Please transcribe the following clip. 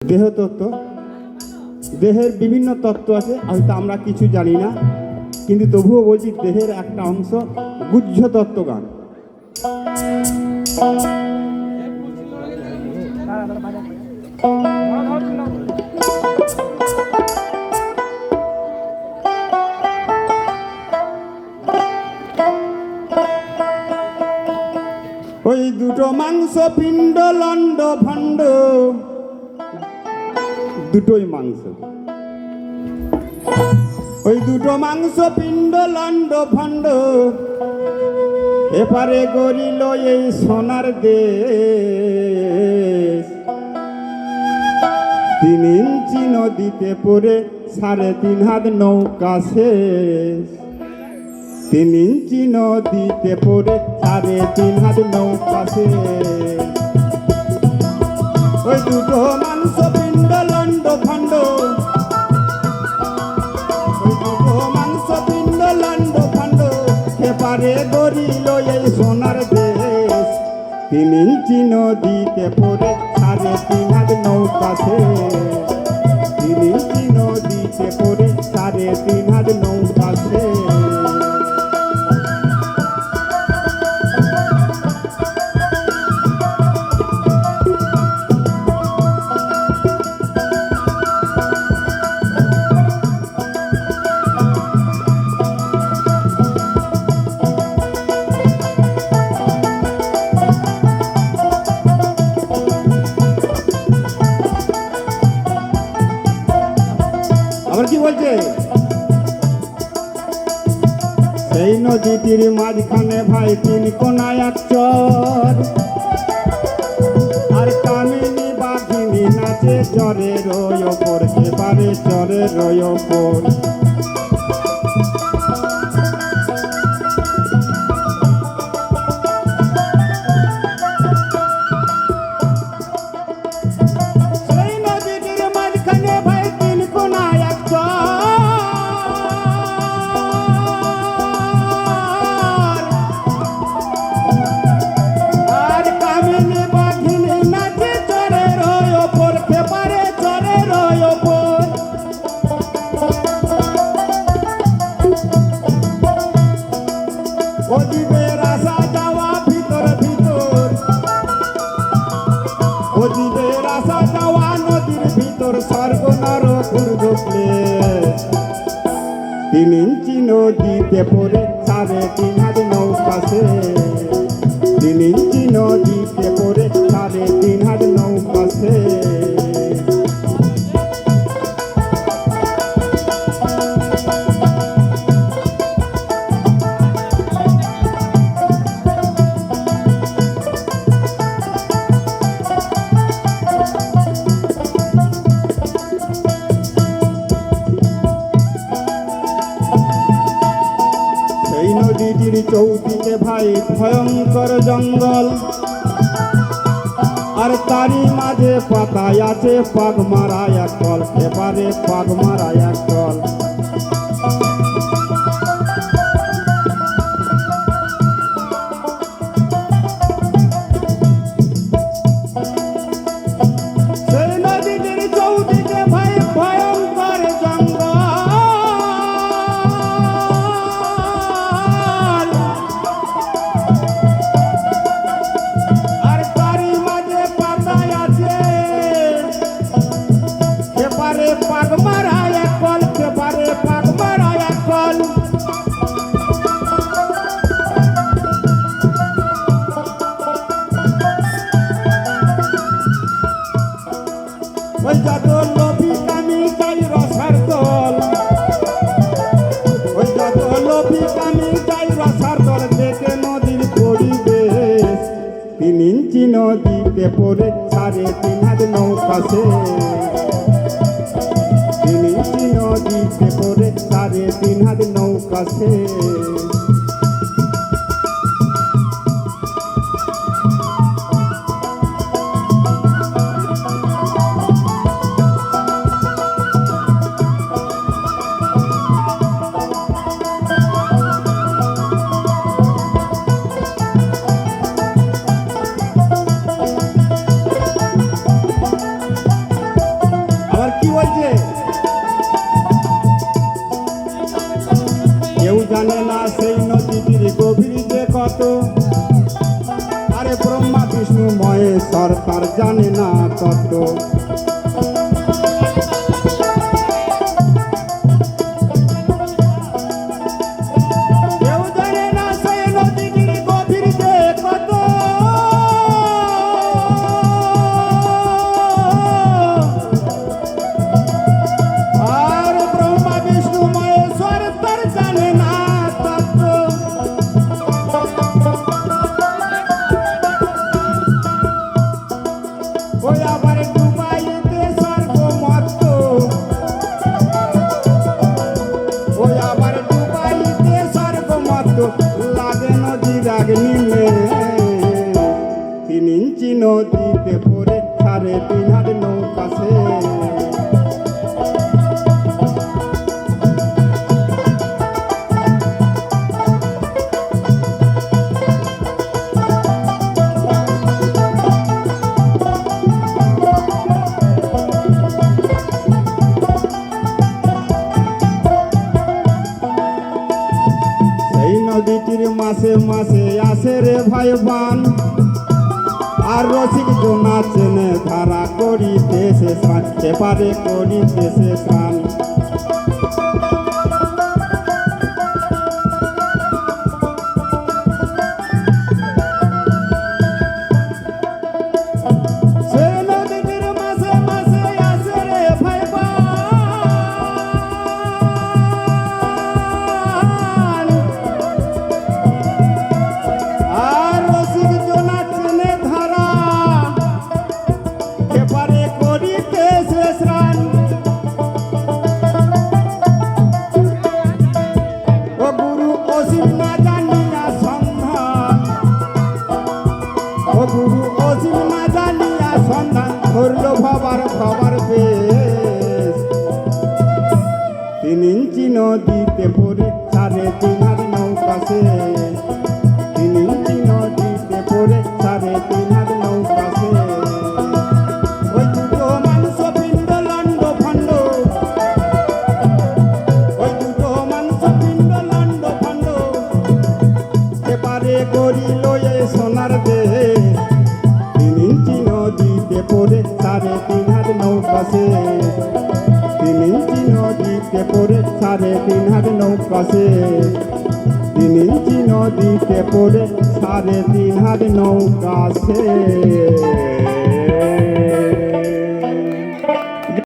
দেহ তত্ত্ব, দেহের বিভিন্ন তত্ত্ব আছে, হয়তো আমরা কিছু জানি না, কিন্তু তবুও বলছি দেহের একটা অংশ গুহ্য তত্ত্বগান। ওই দুটো মাংস পিণ্ড লণ্ড ভণ্ড, দুটোই মাংস। ওই দুটো মাংস পিণ্ড লণ্ড ভণ্ড, এপারে গড়িল এই সোনার দেশ। 3 ইঞ্চি নদীতে পড়ে 3.5 হাত নৌকা শেষ। 3 ইঞ্চি নদীতে পড়ে 3.5 হাত নৌকা শেষ। ওই দুটো মাংস পিণ্ড লণ্ড ভণ্ড, ওই দুটো মাংস পিণ্ড লণ্ড ভণ্ড, এপারে গড়িল এই সোনার দেশ। 3 ইঞ্চি নদীতে পড়ে 3.5 হাত নৌকা শেষ। 3 ইঞ্চি নদীতে পড়ে 3.5 হাত নৌকা শেষ। আবার কি বলছে? সেই নদীটির মাঝখানে ভাই 3 কোনায় এক চর, আর কামিনী বাঘিনী নাচে চরের ওপর, এবারে চরের ওপর। সেই নদীটির মাঝখানে ভাই 3 কোনায় এক চর, আর কামিনী বাঘিনী নাচে চরের ওপর, এবারে চরের ওপর। ও জীবের আসা যাওয়া ভিতর ভিতর, ও জীবের আসা যাওয়া নদীর ভিতর, স্বর্গ নরক ঊর্ধ্বক্লে। 3 ইঞ্চি নদীতে পড়ে 3.5 হাত নৌকা শেষ। 3 ইঞ্চি নদীতে পড়ে 3.5 হাত নৌকা শেষ। সেই নদীটির চৌদিকে ভাই ভয়ঙ্কর জঙ্গল, আর তারই মাঝে পাতায় আছে পাগমারা এক কল, এবারে পাগমারা এক কল। সেই নদীটির চৌদিকে ভাই ভয়ঙ্কর জঙ্গল, আর তারই মাঝে পাতায় আছে এপারে পাগমারা এক কল, এপারে পাগমারা এক কল। ওই যত লোভী কামি চাই রসার দল, ওই যত লোভী কামি চাই রসার দল, দেখে নদীর পরিবেশ। 3 ইঞ্চি নদীতে পড়ে 3.5 হাত নৌকা শেষ। 3 ইঞ্চি নদীতে পড়ে 3.5 হাত নৌকা শেষ। জানে না সেই নদীটির গভীর যে কত, আরে ব্রহ্মা বিষ্ণু মহেশ্বর তার জানে না তত। কেউ জানে না সেই নদীটির গভীর যে কত, আর ব্রহ্মা বিষ্ণু মহেশ্বর তার জানে না তত্ত্ব। ওই আবার ডুবাইতে স্বর্গমত্ত, ওই আবার ডুবাইতে স্বর্গমত্ত, লাগে নদীর আগ্নিমে। 3 ইঞ্চি নদীতে পড়ে 3.5 হাত নৌকা সে। সেই নদীটির মাসে মাসে আসে রে ভাই বান, আর রসিক জোনা চেনে ধারা করিতেছে স্নান, এপারে করিতেছে স্নান। সেই নদীটির মাসে মাসে আসে রে ভাই বান, আর রসিক জোনা চেনে ধারা এপারে করিতেছে স্নান। ও গুরু অসীম না জানিয়া সন্ধান, ও গুরু অসীম না জানিয়া সন্ধান, ধরল ভাবার ভাবার বেশ। 3 ইঞ্চি নদীতে পড়ে 3.5 হাত নৌকা সে। 3 ইঞ্চি নদীতে পড়ে 3.5 হাত নৌকা সে। ওই দুটো মাংস পিণ্ড লণ্ড ভণ্ড, ওই দুটো মাংস পিণ্ড লণ্ড ভণ্ড, এপারে গড়িল এই সোনার দেশ। 3 ইঞ্চি নদীতে পড়ে 3.5 হাত নৌকা সে। 3 ইঞ্চি নদীতে পড়ে 3.5 হাত নৌকা সে। 3 ইঞ্চি নদীতে পড়ে 3.5 হাত নৌকা সে।